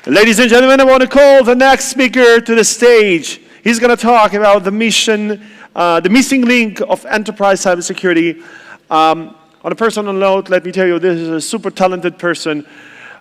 Ladies and gentlemen, I want to call the next speaker to the stage. He's going to talk about the mission, the missing link of enterprise cybersecurity. On a personal note, let me tell you, this is a super talented person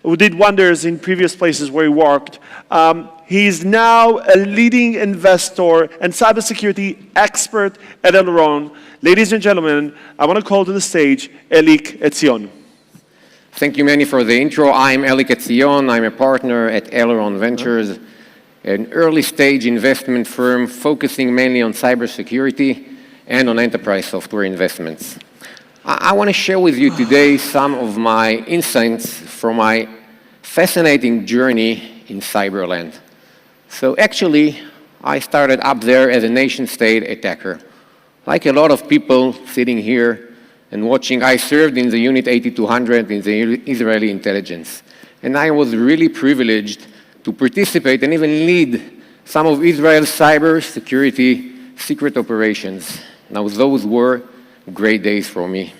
who did wonders in previous places where he worked. He's now a leading investor and cybersecurity expert at Elron. Ladies and gentlemen, I want to call to the stage Elik Etzion. Thank you, Manny, for the intro. I'm Elik Etzion. I'm a partner at Elron Ventures, an early-stage investment firm focusing mainly on cybersecurity and on enterprise software investments. I want to share with you today some of my insights from my fascinating journey in Cyberland. So actually, I started up there as a nation-state attacker. Like a lot of people sitting here and watching, I served in the Unit 8200 in the Israeli intelligence. And I was really privileged to participate and even lead some of Israel's cybersecurity secret operations. Now, those were great days for me.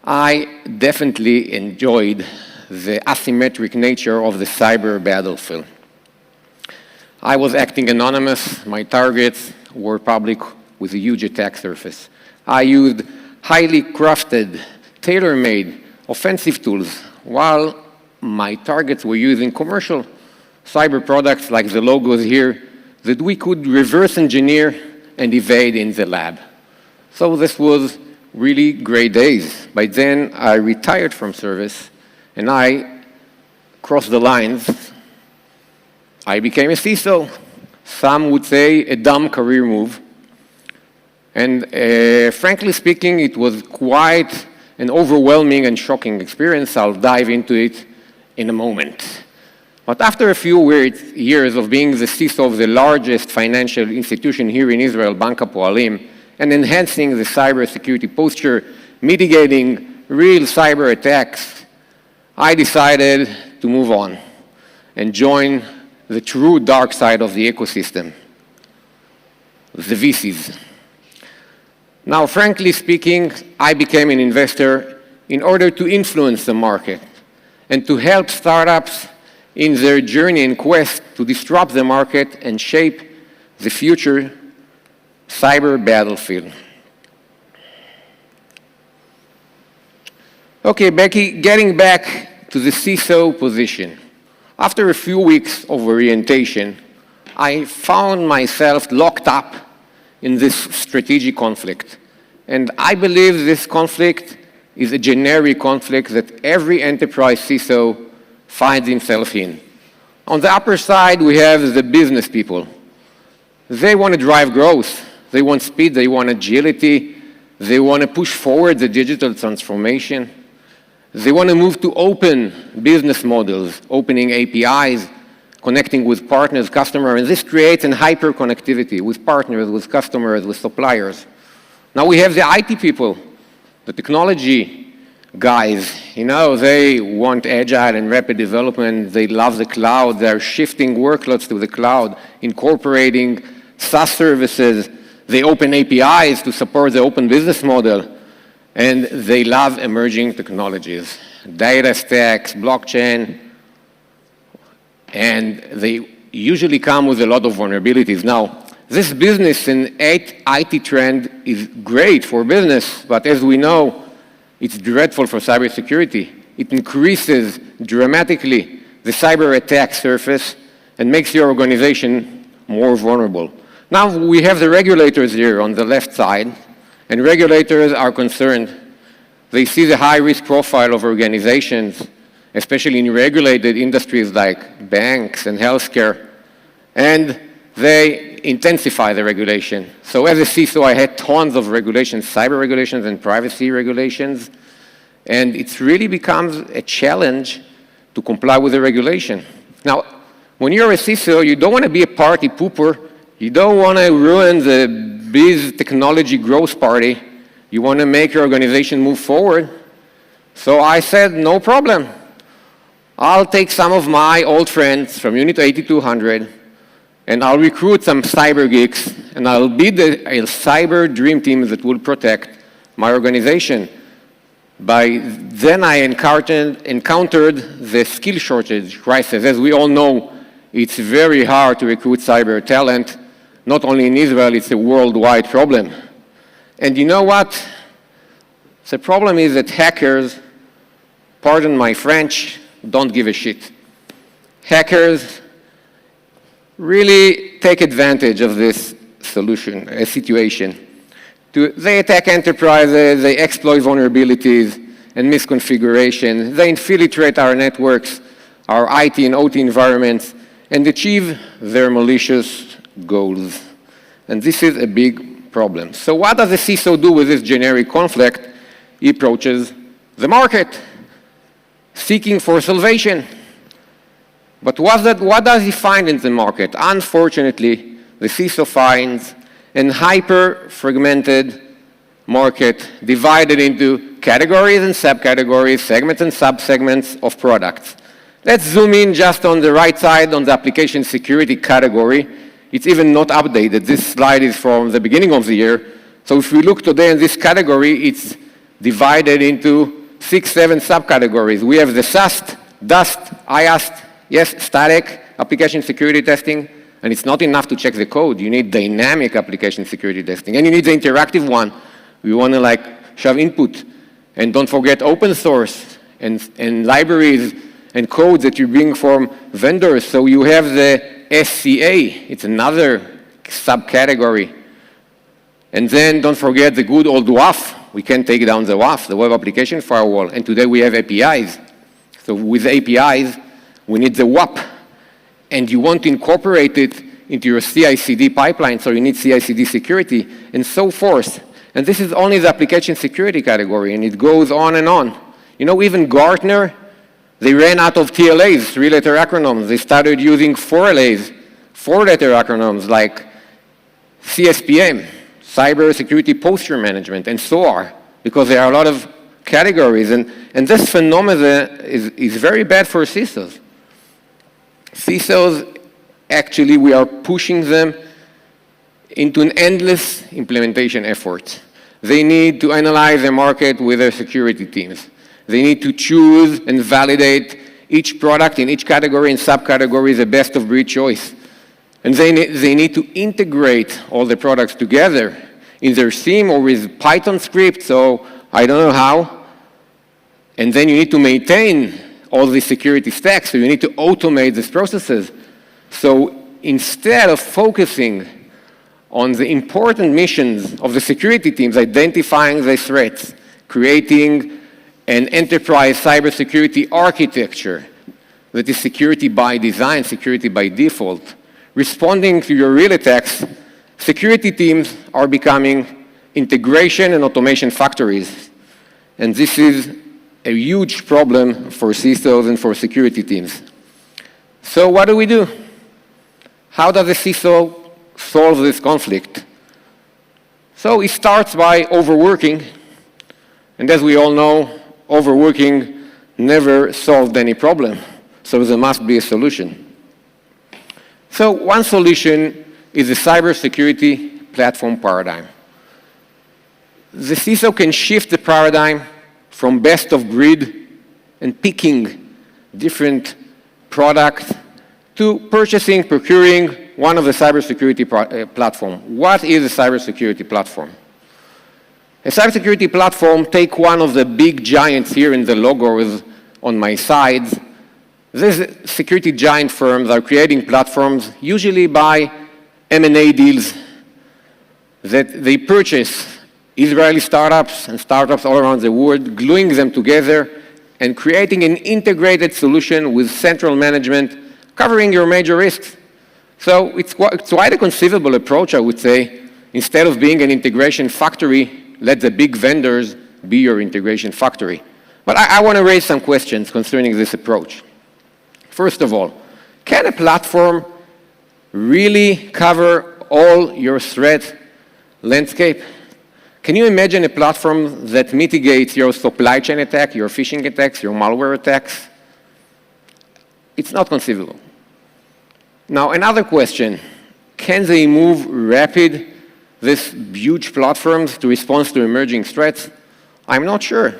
I definitely enjoyed the asymmetric nature of the cyber battlefield. I was acting anonymous. My targets were public with a huge attack surface. I used highly crafted, tailor-made offensive tools, while my targets were using commercial cyber products like the logos here that we could reverse engineer and evade in the lab. So this was really great days. By then, I retired from service, and I crossed the lines. I became a CISO. Some would say a dumb career move. And frankly speaking, it was quite an overwhelming and shocking experience. I'll dive into it in a moment. But after a few years of being the CISO of the largest financial institution here in Israel, Bank Hapoalim, and enhancing the cybersecurity posture, mitigating real cyber attacks, I decided to move on and join the true dark side of the ecosystem, the VCs. Now, frankly speaking, I became an investor in order to influence the market and to help startups in their journey and quest to disrupt the market and shape the future cyber battlefield. Okay, Becky, getting back to the CISO position. After a few weeks of orientation, I found myself locked up in this strategic conflict. And I believe this conflict is a generic conflict that every enterprise CISO finds himself in. On the upper side, we have the business people. They want to drive growth. They want speed. They want agility. They want to push forward the digital transformation. They want to move to open business models, opening APIs, connecting with partners, customers, and this creates a hyper-connectivity with partners, with customers, with suppliers. Now we have the IT people, the technology guys. You know, they want agile and rapid development. They love the cloud. They're shifting workloads to the cloud, incorporating SaaS services. They open APIs to support the open business model. And they love emerging technologies, data stacks, blockchain, and they usually come with a lot of vulnerabilities. Now, this business and IT trend is great for business, but as we know, it's dreadful for cybersecurity. It increases dramatically the cyber attack surface and makes your organization more vulnerable. Now, we have the regulators here on the left side. And regulators are concerned. They see the high-risk profile of organizations, especially in regulated industries like banks and healthcare, and they intensify the regulation. So as a CISO, I had tons of regulations, cyber regulations and privacy regulations, and it really becomes a challenge to comply with the regulation. Now, when you're a CISO, you don't want to be a party pooper. You don't want to ruin the biz technology growth party. You want to make your organization move forward. So I said, no problem. I'll take some of my old friends from Unit 8200 and I'll recruit some cyber geeks and I'll be a cyber dream team that will protect my organization. Then I encountered the skill shortage crisis. As we all know, it's very hard to recruit cyber talent. Not only in Israel, it's a worldwide problem. And you know what? The problem is that hackers, pardon my French, don't give a shit. Hackers really take advantage of this situation. They attack enterprises, they exploit vulnerabilities and misconfiguration, they infiltrate our networks, our IT and OT environments, and achieve their malicious goals. And this is a big problem. So what does the CISO do with this generic conflict? He approaches the market, seeking for salvation. But what does he find in the market? Unfortunately, the CISO finds a hyper-fragmented market divided into categories and subcategories, segments and subsegments of products. Let's zoom in just on the right side on the application security category. It's even not updated. This slide is from the beginning of the year. So if we look today in this category, it's divided into 6, 7 subcategories. We have the SAST, DUST, IAST, yes, static application security testing, and it's not enough to check the code. You need dynamic application security testing, and you need the interactive one. We want to shove input, and don't forget open source and libraries and codes that you bring from vendors. So you have the SCA, it's another subcategory. And then don't forget the good old WAF. We can take down the WAF, the web application firewall, and today we have APIs. So with APIs, we need the WAP, and you want to incorporate it into your CI/CD pipeline, so you need CI/CD security, and so forth. And this is only the application security category, and it goes on and on. You know, even Gartner, they ran out of TLAs, 3-letter acronyms. They started using 4LAs, 4-letter acronyms like CSPM, Cybersecurity Posture Management, and SOAR, because there are a lot of categories, and this phenomenon is very bad for CISOs. CISOs, actually, we are pushing them into an endless implementation effort. They need to analyze the market with their security teams. They need to choose and validate each product in each category and subcategory the best of breed choice. And they need to integrate all the products together in their SIEM or with Python script, so I don't know how. And then you need to maintain all the security stacks, so you need to automate these processes. So instead of focusing on the important missions of the security teams, identifying the threats, creating an enterprise cybersecurity architecture that is security by design, security by default, responding to your real attacks, security teams are becoming integration and automation factories. And this is a huge problem for CISOs and for security teams. So what do? How does a CISO solve this conflict? So it starts by overworking. And as we all know, overworking never solved any problem. So there must be a solution. So one solution is a cybersecurity platform paradigm. The CISO can shift the paradigm from best of breed and picking different products to purchasing, procuring one of the cybersecurity platform. What is a cybersecurity platform? A cybersecurity platform, take one of the big giants here in the logos on my sides. These security giant firms are creating platforms, usually by M&A deals that they purchase Israeli startups and startups all around the world, gluing them together and creating an integrated solution with central management covering your major risks. So it's quite a conceivable approach, I would say. Instead of being an integration factory, let the big vendors be your integration factory. But I want to raise some questions concerning this approach. First of all, can a platform really cover all your threat landscape? Can you imagine a platform that mitigates your supply chain attack, your phishing attacks, your malware attacks? It's not conceivable. Now, another question, can they move these huge platforms to respond to emerging threats? I'm not sure.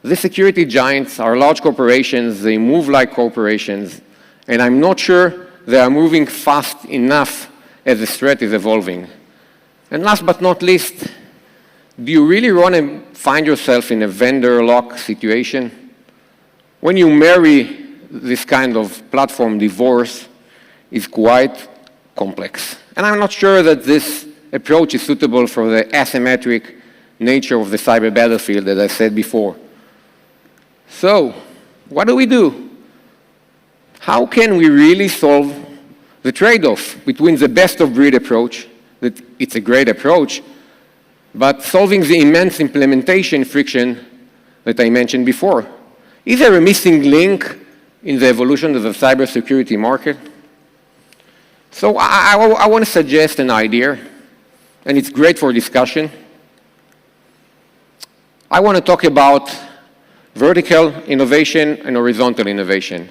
The security giants are large corporations, they move like corporations, and I'm not sure they are moving fast enough as the threat is evolving. And last but not least, do you really want to find yourself in a vendor lock situation? When you marry this kind of platform divorce, it's quite complex. And I'm not sure that this approach is suitable for the asymmetric nature of the cyber battlefield, as I said before. So, what do we do? How can we really solve the trade-off between the best-of-breed approach, that it's a great approach, but solving the immense implementation friction that I mentioned before? Is there a missing link in the evolution of the cybersecurity market? So I want to suggest an idea, and it's great for discussion. I want to talk about vertical innovation and horizontal innovation.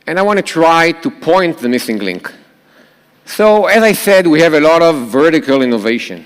And I want to try to point the missing link. So, as I said, we have a lot of vertical innovation.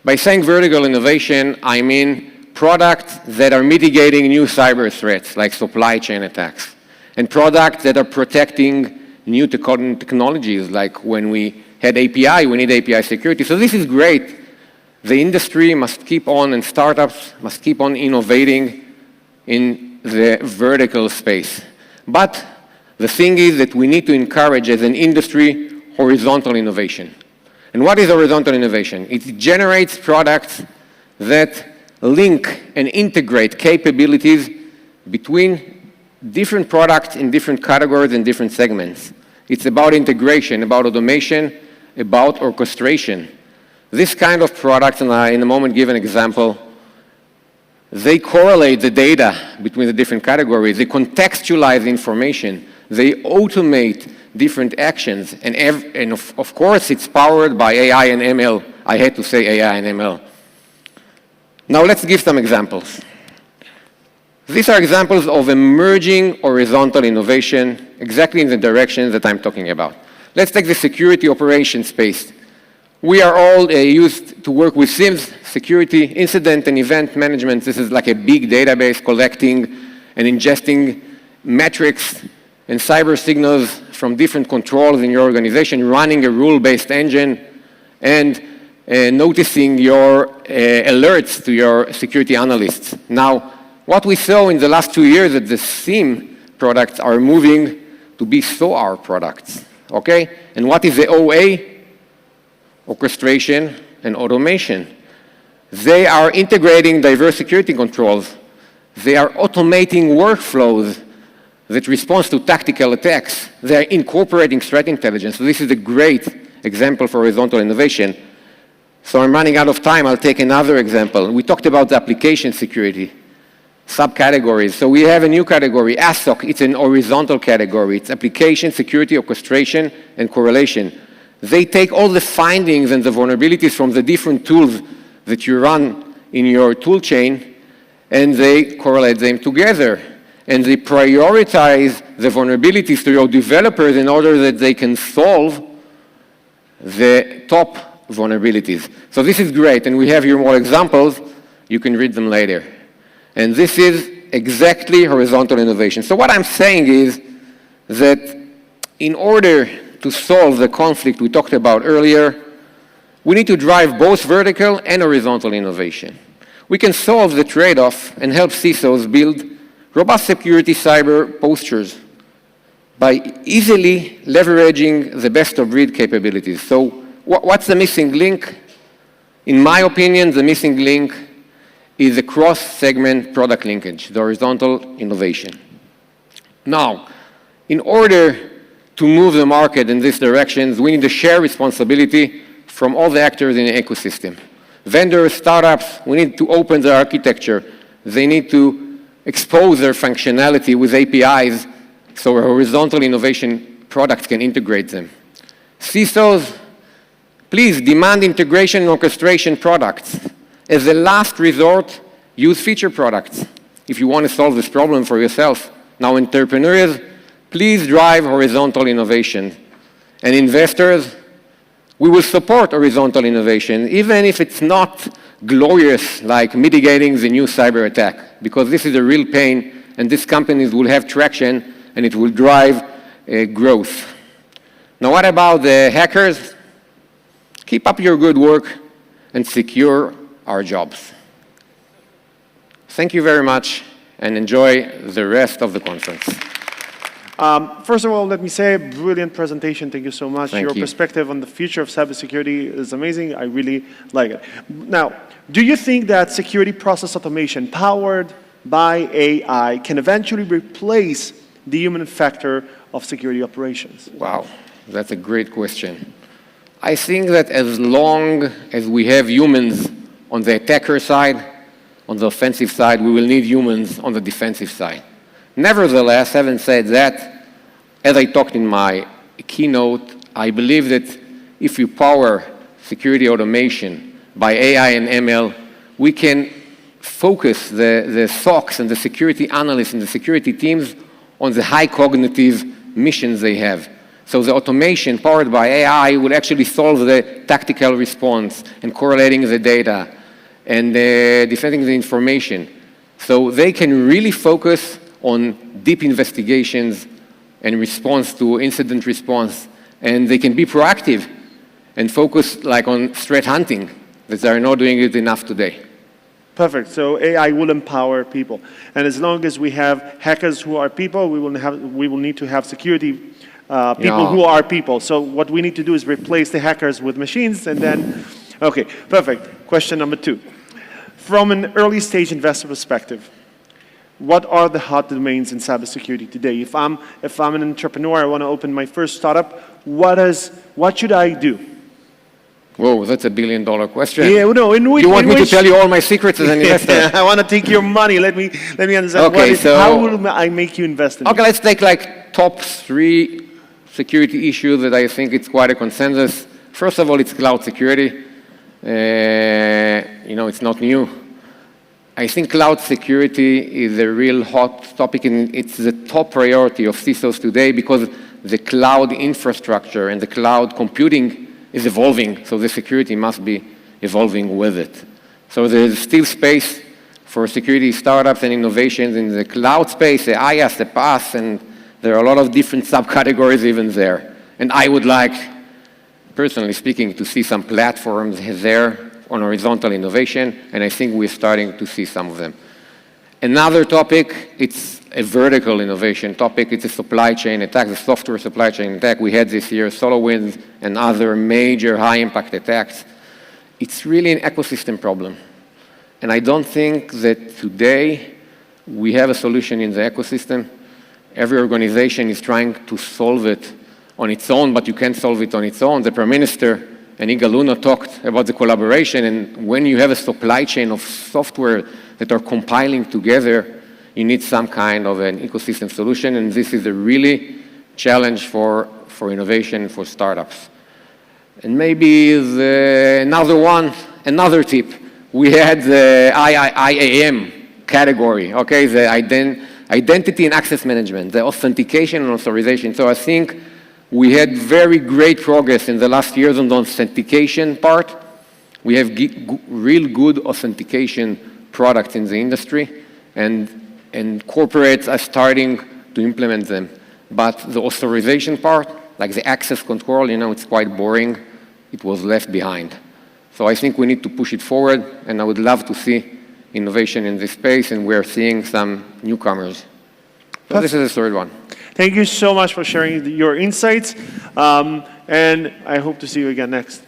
By saying vertical innovation, I mean products that are mitigating new cyber threats, like supply chain attacks, and products that are protecting new technologies, like when we had API, we need API security. So this is great. The industry must keep on, and startups must keep on innovating in the vertical space. But the thing is that we need to encourage, as an industry, horizontal innovation. And what is horizontal innovation? It generates products that link and integrate capabilities between different products in different categories and different segments. It's about integration, about automation, about orchestration. This kind of products, and I in a moment give an example, they correlate the data between the different categories, they contextualize information, they automate different actions, and of course it's powered by AI and ML. I had to say AI and ML. Now let's give some examples. These are examples of emerging horizontal innovation exactly in the direction that I'm talking about. Let's take the security operations space. We are all used to work with SIEMs, security, incident and event management. This is like a big database collecting and ingesting metrics and cyber signals from different controls in your organization, running a rule-based engine, and noticing your alerts to your security analysts. Now, what we saw in the last 2 years is that the SIEM products are moving to be SOAR products, okay? And what is the OA? Orchestration and automation. They are integrating diverse security controls. They are automating workflows that respond to tactical attacks. They are incorporating threat intelligence. So this is a great example for horizontal innovation. So I'm running out of time. I'll take another example. We talked about the application security, subcategories. So we have a new category, ASOC. It's an horizontal category. It's application security, orchestration, and correlation. They take all the findings and the vulnerabilities from the different tools that you run in your tool chain, and they correlate them together. And they prioritize the vulnerabilities to your developers in order that they can solve the top vulnerabilities. So this is great, and we have here more examples. You can read them later. And this is exactly horizontal innovation. So what I'm saying is that in order to solve the conflict we talked about earlier, we need to drive both vertical and horizontal innovation. We can solve the trade-off and help CISOs build robust security cyber postures by easily leveraging the best-of-breed capabilities. So what's the missing link? In my opinion, the missing link is the cross-segment product linkage, the horizontal innovation. Now, in order to move the market in these directions, we need to share responsibility from all the actors in the ecosystem. Vendors, startups, we need to open their architecture. They need to expose their functionality with APIs so a horizontal innovation products can integrate them. CISOs, please demand integration and orchestration products. As a last resort, use feature products if you want to solve this problem for yourself. Now, entrepreneurs, please drive horizontal innovation. And investors, we will support horizontal innovation, even if it's not glorious like mitigating the new cyber attack, because this is a real pain, and these companies will have traction, and it will drive growth. Now, what about the hackers? Keep up your good work and secure our jobs. Thank you very much, and enjoy the rest of the conference. First of all, let me say, brilliant presentation. Thank you so much. Thank Your you. perspective on the future of cybersecurity is amazing. I really like it. Now, do you think that security process automation powered by AI can eventually replace the human factor of security operations? Wow, that's a great question. I think that as long as we have humans on the attacker side, on the offensive side, we will need humans on the defensive side. Nevertheless, having said that, as I talked in my keynote, I believe that if you power security automation by AI and ML, we can focus the SOCs and the security analysts and the security teams on the high cognitive missions they have. So the automation powered by AI will actually solve the tactical response and correlating the data and defending the information. So they can really focus on deep investigations and response to incident response, and they can be proactive and focus like on threat hunting, that they are not doing it enough today. Perfect. So AI will empower people. And as long as we have hackers who are people, we will need to have security people who are people. So what we need to do is replace the hackers with machines, and then, okay, perfect. Question number 2. From an early stage investor perspective, what are the hot domains in cybersecurity today? If I'm an entrepreneur, I want to open my first startup, what should I do? Whoa, that's $1 billion question. Yeah, no, you want me to tell you all my secrets as an investor? I want to take your money. Let me understand. Okay, how will I make you invest in it? Okay, let's take like top 3 security issues that I think it's quite a consensus. First of all, it's cloud security. It's not new. I think cloud security is a real hot topic, and it's the top priority of CISOs today because the cloud infrastructure and the cloud computing is evolving, so the security must be evolving with it. So there's still space for security startups and innovations in the cloud space, the IaaS, the PaaS, and there are a lot of different subcategories even there. And I would like, personally speaking, to see some platforms there on horizontal innovation, and I think we're starting to see some of them. Another topic, it's a vertical innovation topic. It's a supply chain attack, the software supply chain attack we had this year, SolarWinds and other major high-impact attacks. It's really an ecosystem problem. And I don't think that today we have a solution in the ecosystem. Every organization is trying to solve it on its own, but you can't solve it on its own. The Prime Minister and Igal Luna talked about the collaboration, and when you have a supply chain of software that are compiling together, you need some kind of an ecosystem solution, and this is a really challenge for innovation for startups. And maybe another tip, we had the IAM category, okay, the identity and access management, the authentication and authorization. So I think we had very great progress in the last years on the authentication part. We have real good authentication products in the industry, and corporates are starting to implement them. But the authorization part, like the access control, it's quite boring. It was left behind. So I think we need to push it forward, and I would love to see innovation in this space, and we're seeing some newcomers. So this is the third one. Thank you so much for sharing your insights, and I hope to see you again next.